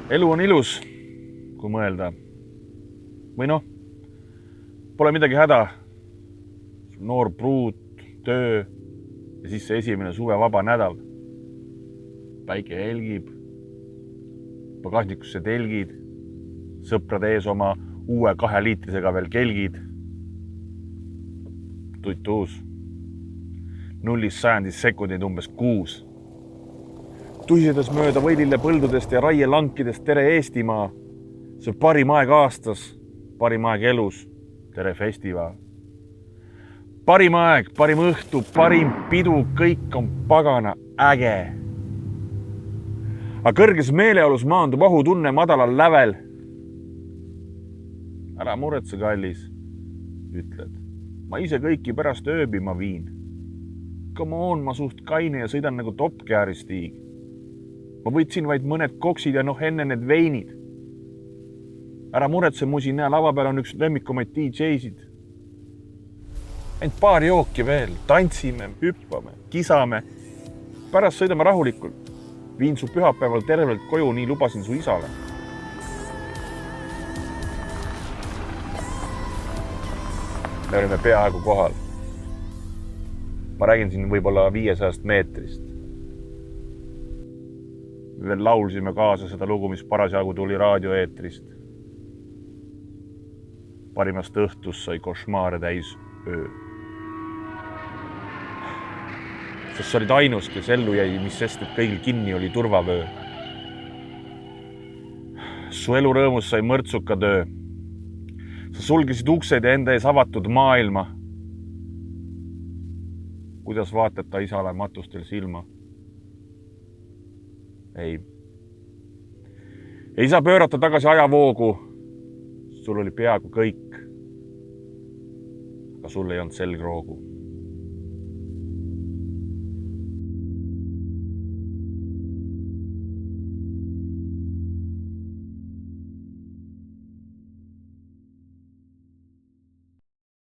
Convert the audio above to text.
Elu on ilus, kui mõelda. Või noh, pole midagi häda. Noor pruut, töö ja siis see esimene suvevaba nädal. Päike helgib, pagasnikusse telgid, sõprade ees oma uue 2-liitrisega veel kelgid. Tutt uus. 0-100 sekundid umbes 6. Tuhisedes mööda võilille põldudest ja raielankidest tere Eestimaa. See parim aeg aastas, parim aeg elus, tere festival. Parim aeg, parim õhtu, parim pidu, kõik on pagana äge. Aga kõrges meeleolus maandub ohutunne madalal lävel. Ära muretse, kallis, ütled. Ma ise kõiki pärast ööbima viin. Come on, ma suht kaine ja sõidan nagu topkearistiig. Ma võtsin vaid mõned koksid ja enne need veinid. Ära muretse, musi, näe, lava peal on üks lemmikumaid DJ-sid. Ainult paar jooki veel, tantsime, hüppame, kisame. Pärast sõidame rahulikult. Viin su pühapäeval tervelt koju, nii lubasin su isale. Me olime peaaegu kohal. Ma räägin siin võib-olla 500 meetrist. Me veel laulsime kaasa seda lugu, mis parasjagu tuli raadioeetrist. Parimast õhtust sai košmaare täis öö. Sest sa olid ainus, kes ellu jäi, mis sest, et kõigil kinni oli turvavöö. Su elu rõõmus sai mõrtsuka töö. Sa sulgisid uksed ja enda ees avatud maailma. Kuidas vaatad ta isale matustel silma? Ei saa pöörata tagasi ajavoogu. Sul oli peaaegu kõik. Aga sul ei olnud selgroogu.